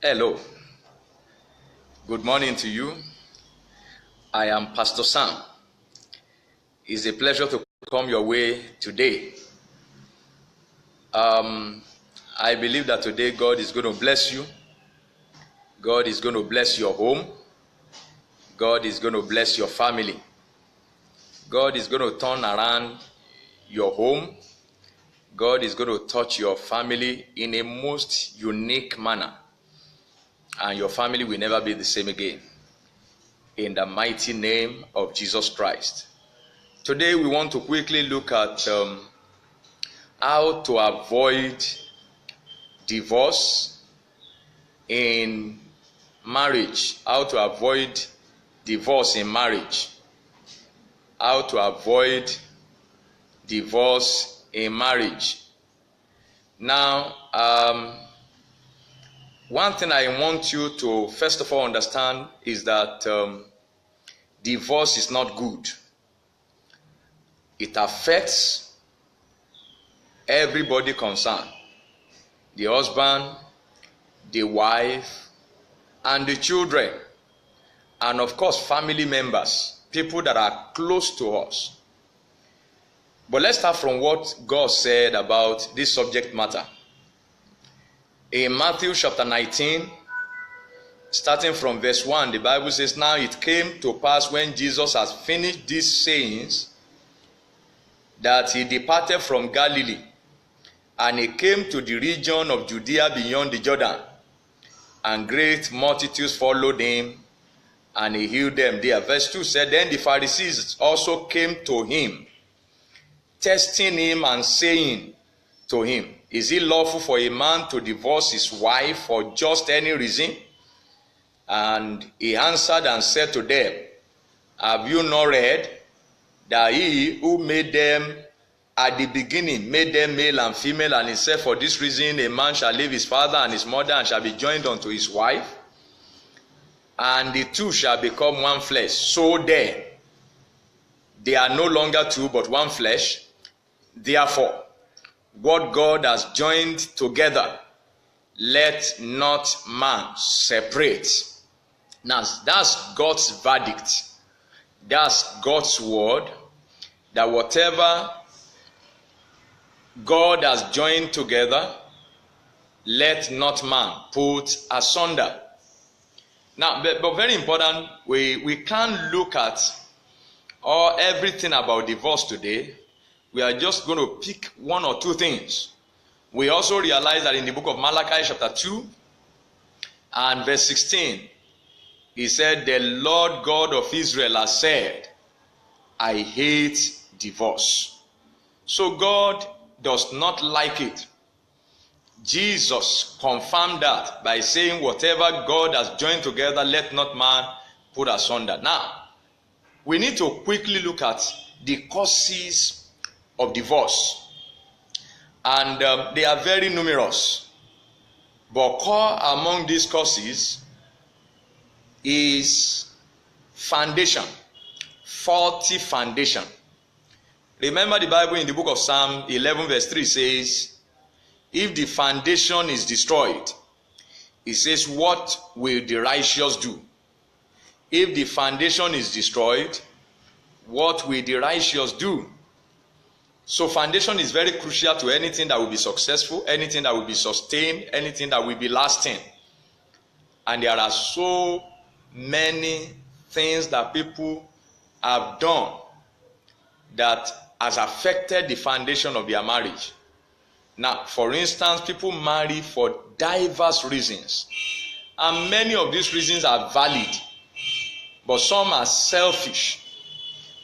Hello, good morning to you. I am Pastor Sam. It's a pleasure to come your way today. I believe that today God is going to bless you. God is going to bless your home. God is going to bless your family. God is going to turn around your home. God is going to touch your family in a most unique manner. And your family will never be the same again. In the mighty name of Jesus Christ. Today we want to quickly look at how to avoid divorce in marriage. How to avoid divorce in marriage. How to avoid divorce in marriage. Now, one thing I want you to first of all understand is that divorce is not good. It affects everybody concerned. The husband, the wife, and the children. And of course, family members, people that are close to us. But let's start from what God said about this subject matter. In Matthew chapter 19, starting from verse 1, the Bible says, "Now it came to pass when Jesus has finished these sayings, that he departed from Galilee, and he came to the region of Judea beyond the Jordan, and great multitudes followed him, and he healed them there." Verse 2 said, "Then the Pharisees also came to him, testing him and saying to him, Is it lawful for a man to divorce his wife for just any reason? And he answered and said to them, Have you not read that he who made them at the beginning made them male and female, and he said, For this reason a man shall leave his father and his mother and shall be joined unto his wife, and the two shall become one flesh. So then they are no longer two but one flesh. Therefore, what God has joined together, let not man separate." Now, that's God's verdict. That's God's word, that whatever God has joined together, let not man put asunder. Now, but very important, we can't look at everything about divorce today. We are just going to pick one or two things. We also realize that in the book of Malachi chapter 2 and verse 16, he said, "The Lord God of Israel has said, I hate divorce." So God does not like it. Jesus confirmed that by saying, whatever God has joined together, let not man put asunder. Now, we need to quickly look at the causes of divorce. And they are very numerous. But core among these causes is foundation, faulty foundation. Remember, the Bible in the book of Psalm 11 verse 3 says, if the foundation is destroyed, it says, what will the righteous do? If the foundation is destroyed, what will the righteous do? So foundation is very crucial to anything that will be successful, anything that will be sustained, anything that will be lasting. And there are so many things that people have done that has affected the foundation of their marriage. Now, for instance, people marry for diverse reasons. And many of these reasons are valid. But some are selfish.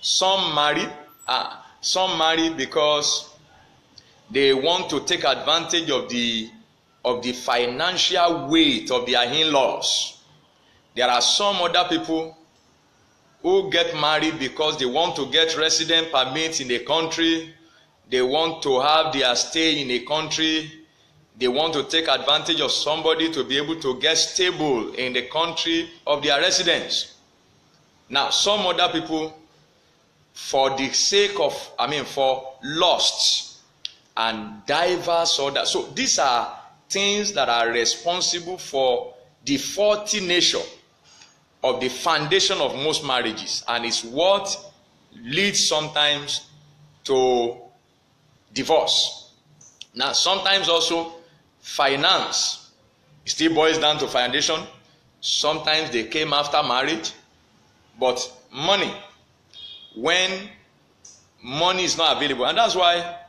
Some marry because they want to take advantage of the financial weight of their in-laws. There are some other people who get married because they want to get resident permits in a country. They want to have their stay in a country. They want to take advantage of somebody to be able to get stable in the country of their residence. Now, some other people, for the sake of, for lust and diverse other. So these are things that are responsible for the faulty nature of the foundation of most marriages, and it's what leads sometimes to divorce. Now, sometimes also finance still boils down to foundation. Sometimes they came after marriage, but money, when money is not available, and that's why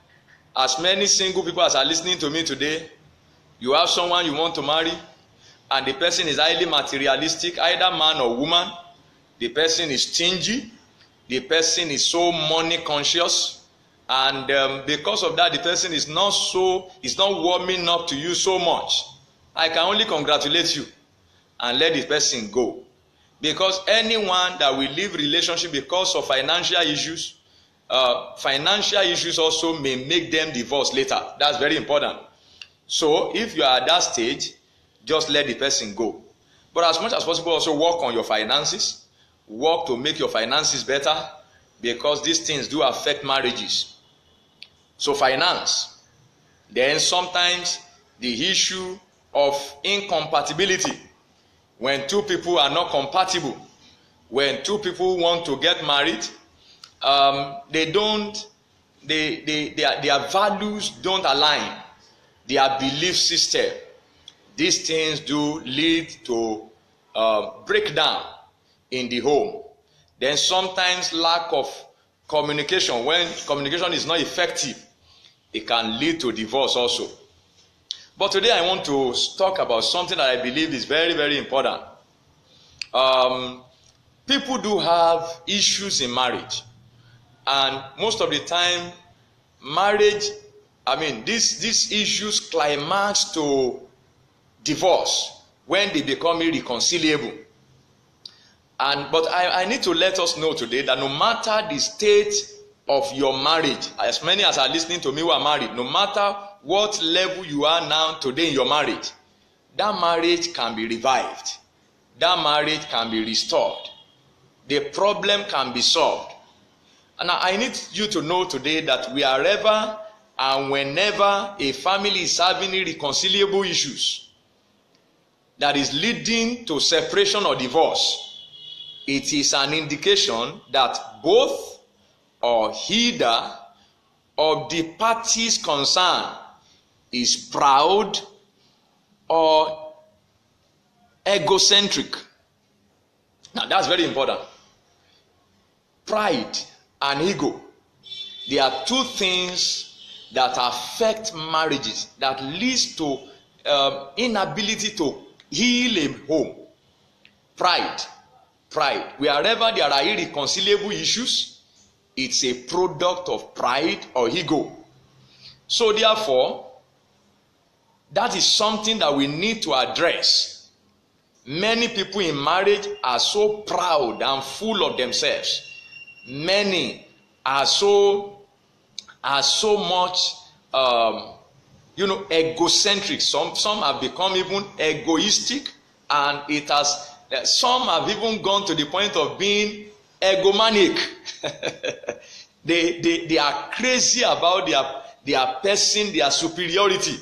as many single people as are listening to me today, you have someone you want to marry, and the person is highly materialistic, either man or woman. The person is stingy, the person is so money conscious, and because of that, the person is not warming up to you so much. I can only congratulate you and let the person go, because anyone that will leave relationship because of financial issues also may make them divorce later. That's very important. So if you are at that stage, just let the person go. But as much as possible, also work on your finances. Work to make your finances better, because these things do affect marriages. So finance. Then sometimes the issue of incompatibility. When two people are not compatible, when two people want to get married, their values don't align, their belief system. These things do lead to breakdown in the home. Then sometimes lack of communication. When communication is not effective, it can lead to divorce also. But today I want to talk about something that I believe is very, very important. People do have issues in marriage. And most of the time, these issues climax to divorce when they become irreconcilable. But I need to let us know today that no matter the state of your marriage, as many as are listening to me who are married, no matter what level you are now today in your marriage, that marriage can be revived. That marriage can be restored. The problem can be solved. And I need you to know today that wherever and whenever a family is having irreconcilable issues that is leading to separation or divorce, it is an indication that both or either of the parties concerned is proud or egocentric. Now that's very important. Pride and ego, they are two things that affect marriages, that leads to inability to heal a home. Pride. Wherever there are irreconcilable issues, it's a product of pride or ego. So therefore, that is something that we need to address. Many people in marriage are so proud and full of themselves. Many are so much egocentric. Some have become even egoistic, and some have even gone to the point of being egomaniac. They are crazy about their person, their superiority,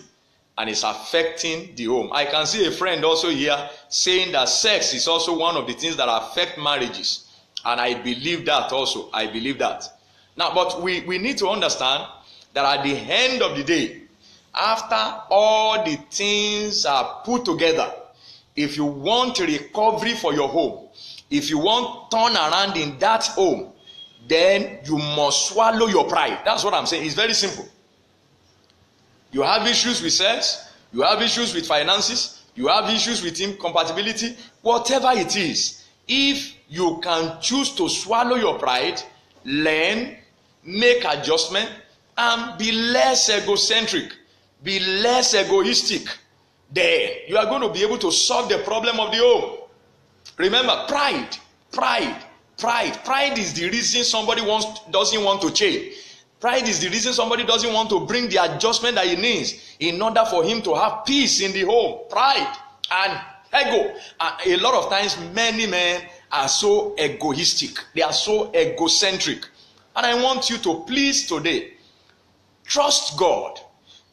and it's affecting the home. I can see a friend also here saying that sex is also one of the things that affect marriages. And I believe that also. I believe that. Now, but we need to understand that at the end of the day, after all the things are put together, if you want recovery for your home, if you want turnaround in that home, then you must swallow your pride. That's what I'm saying. It's very simple. You have issues with sex, you have issues with finances, you have issues with incompatibility, whatever it is. If you can choose to swallow your pride, learn, make adjustment, and be less egocentric, be less egoistic, then you are going to be able to solve the problem of the home. Remember, pride is the reason somebody doesn't want to change. Pride is the reason somebody doesn't want to bring the adjustment that he needs in order for him to have peace in the home. Pride and ego. A lot of times, many men are so egoistic. They are so egocentric. And I want you to please today trust God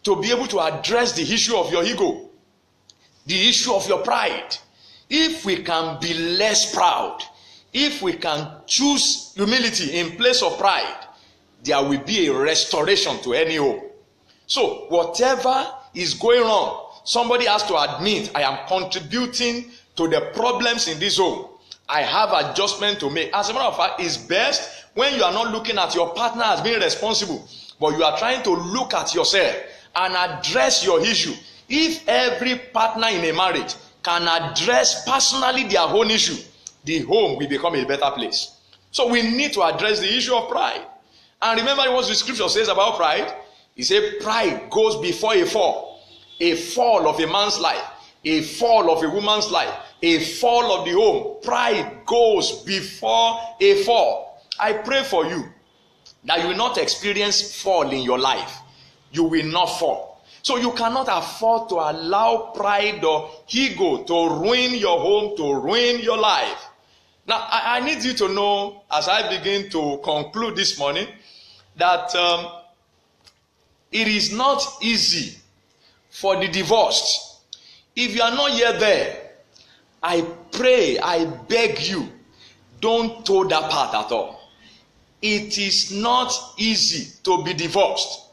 to be able to address the issue of your ego, the issue of your pride, if we can be less proud, if we can choose humility in place of pride, there will be a restoration to any home. So whatever is going on, somebody has to admit, I am contributing to the problems in this home. I have adjustment to make. As a matter of fact, it's best when you are not looking at your partner as being responsible, but you are trying to look at yourself and address your issue. If every partner in a marriage can address personally their own issue, the home will become a better place. So we need to address the issue of pride. And remember what the scripture says about pride? He said pride goes before a fall of a man's life, a fall of a woman's life, a fall of the home. Pride goes before a fall. I pray for you that you will not experience fall in your life. You will not fall. So you cannot afford to allow pride or ego to ruin your home, to ruin your life. Now, I need you to know, as I begin to conclude this morning, that it is not easy for the divorced. If you are not yet there, I pray, I beg you, don't toe that path at all. It is not easy to be divorced.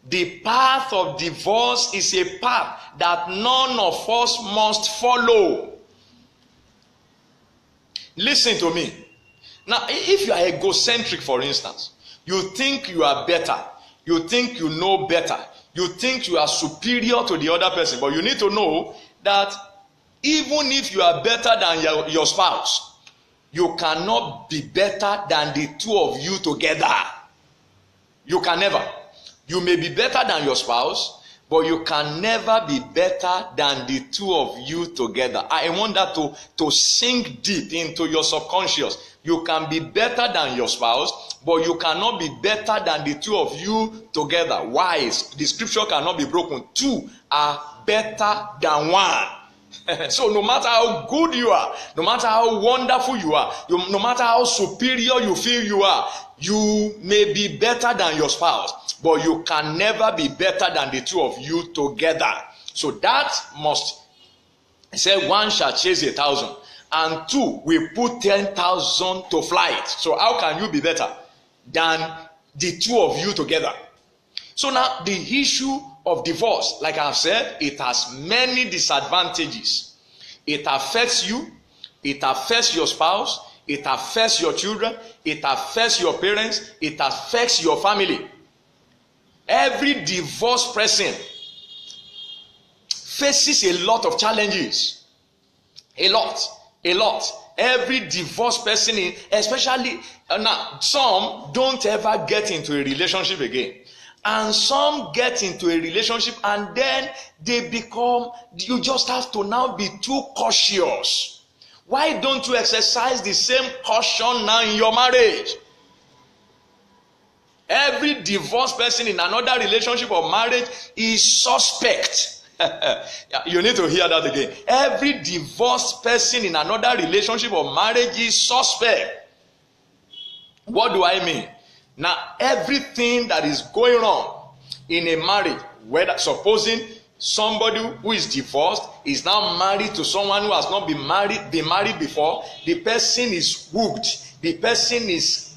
The path of divorce is a path that none of us must follow. Listen to me. Now, if you are egocentric, for instance, you think you are better, you think you know better, you think you are superior to the other person, but you need to know that even if you are better than your spouse, you cannot be better than the two of you together. You can never. You may be better than your spouse, but you can never be better than the two of you together. I want that to sink deep into your subconscious. You can be better than your spouse, but you cannot be better than the two of you together. Why? The scripture cannot be broken. Two are better than one. So no matter how good you are, no matter how wonderful you are, no matter how superior you feel you are, you may be better than your spouse, but you can never be better than the two of you together. So that must say one shall chase 1,000, and two will put 10,000 to flight. So how can you be better than the two of you together? So now the issue of divorce, like I've said, it has many disadvantages. It affects you, it affects your spouse, it affects your children, it affects your parents, it affects your family. Every divorced person faces a lot of challenges. A lot. Every divorced person, especially now, some don't ever get into a relationship again. And some get into a relationship and then they become, you just have to now be too cautious. Why don't you exercise the same caution now in your marriage? Every divorced person in another relationship or marriage is suspect. You need to hear that again. Every divorced person in another relationship or marriage is suspect. What do I mean? Now, everything that is going on in a marriage, whether supposing somebody who is divorced is now married to someone who has not been married before, the person is hooked, the person is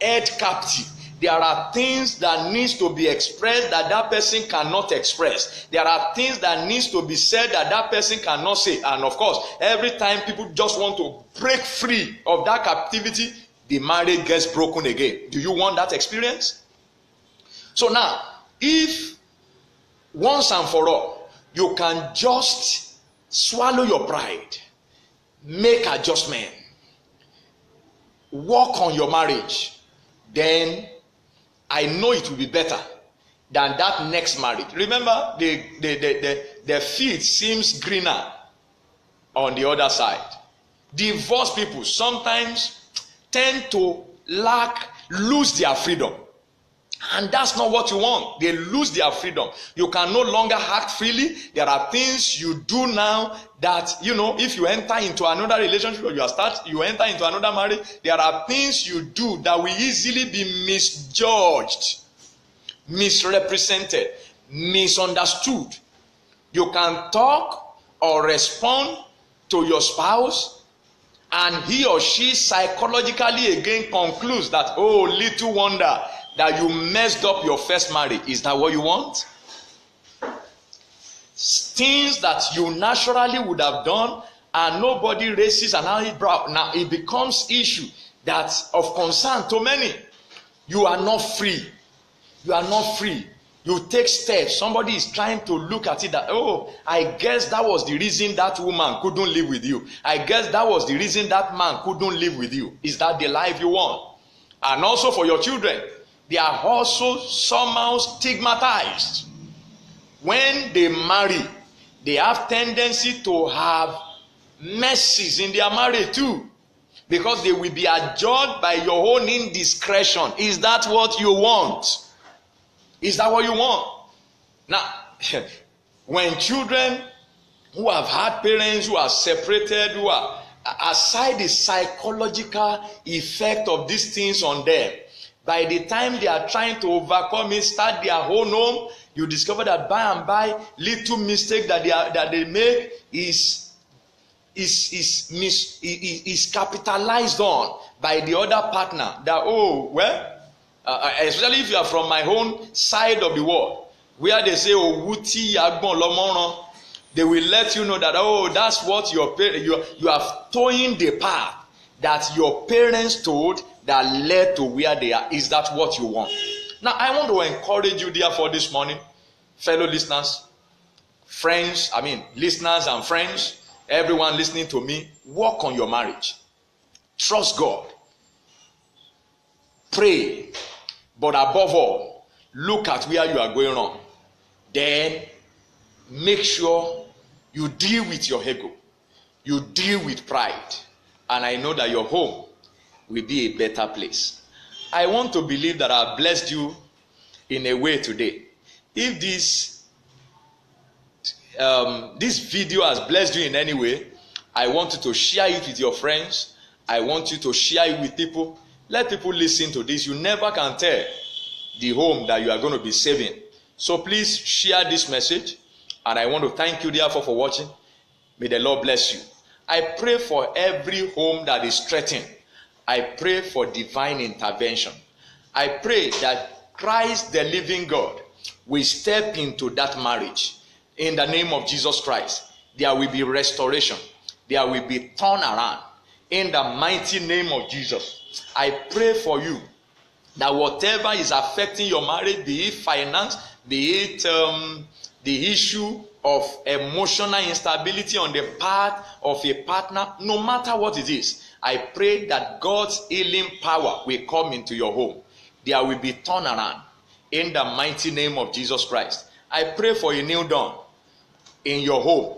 held captive. There are things that needs to be expressed that person cannot express. There are things that needs to be said that person cannot say. And of course, every time people just want to break free of that captivity, the marriage gets broken again. Do you want that experience? So now, if once and for all, you can just swallow your pride, make adjustment, work on your marriage, then I know it will be better than that next marriage. Remember, the field seems greener on the other side. Divorced people sometimes tend to lose their freedom. And that's not what you want. They lose their freedom. You can no longer act freely. There are things you do now that, if you enter into another relationship or you enter into another marriage, there are things you do that will easily be misjudged, misrepresented, misunderstood. You can talk or respond to your spouse, and he or she psychologically again concludes that, oh, little wonder that you messed up your first marriage. Is that what you want? Things that you naturally would have done and nobody raises an eyebrow. Now it becomes issue that's of concern to many. You are not free. You are not free. You take steps. Somebody is trying to look at it that, oh, I guess that was the reason that woman couldn't live with you. I guess that was the reason that man couldn't live with you. Is that the life you want? And also for your children, they are also somehow stigmatized. When they marry, they have tendency to have messes in their marriage too, because they will be adjudged by your own indiscretion. Is that what you want? Is that what you want? Now, when children who have had parents who are separated, who are, aside the psychological effect of these things on them, by the time they are trying to overcome it, start their own home, you discover that by and by, little mistake that they make is capitalized on by the other partner. That, oh, well, especially if you are from my own side of the world, where they say, oh, wuti yagbon lomoran, they will let you know that, oh, that's what your parents, you are towing the path that your parents told that led to where they are. Is that what you want? Now, I want to encourage you, therefore, this morning, fellow listeners, friends, listeners and friends, everyone listening to me, work on your marriage. Trust God. Pray. But above all, look at where you are going wrong. Then, make sure you deal with your ego. You deal with pride. And I know that your home will be a better place. I want to believe that I have blessed you in a way today. If this video has blessed you in any way, I want you to share it with your friends. I want you to share it with people. Let people listen to this. You never can tell the home that you are going to be saving. So please share this message. And I want to thank you therefore for watching. May the Lord bless you. I pray for every home that is threatened. I pray for divine intervention. I pray that Christ, the living God, will step into that marriage. In the name of Jesus Christ, there will be restoration. There will be turnaround. In the mighty name of Jesus, I pray for you that whatever is affecting your marriage, be it finance, be it the issue of emotional instability on the part of a partner, no matter what it is, I pray that God's healing power will come into your home. There will be turnaround in the mighty name of Jesus Christ. I pray for a new dawn in your home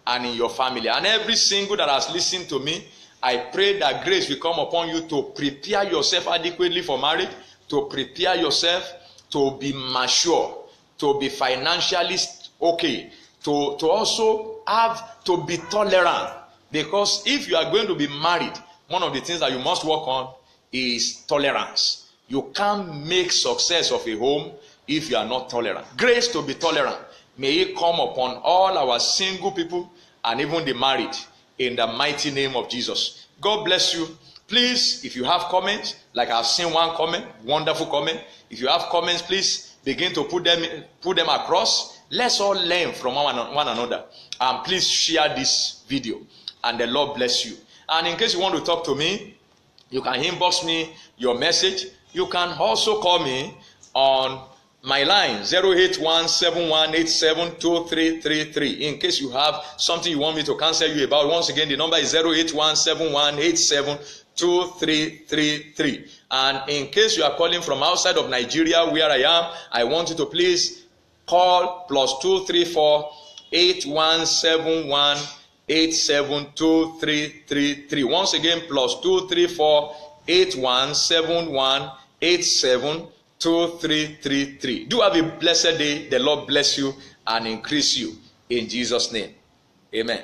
and in your family. And every single that has listened to me, I pray that grace will come upon you to prepare yourself adequately for marriage, to prepare yourself to be mature, to be financially okay, to also have to be tolerant. Because if you are going to be married, one of the things that you must work on is tolerance. You can't make success of a home if you are not tolerant. Grace to be tolerant. May it come upon all our single people and even the married in the mighty name of Jesus. God bless you. Please, if you have comments, like I've seen one comment, wonderful comment. If you have comments, please begin to put them across. Let's all learn from one another. And please share this video. And the Lord bless you. And in case you want to talk to me, you can inbox me your message. You can also call me on my line 08171872333. In case you have something you want me to counsel you about, once again the number is 08171872333. And in case you are calling from outside of Nigeria where I am, I want you to please call +234 8171872333. Once again, +234 8171872333. Do have a blessed day. The Lord bless you and increase you in Jesus' name. Amen.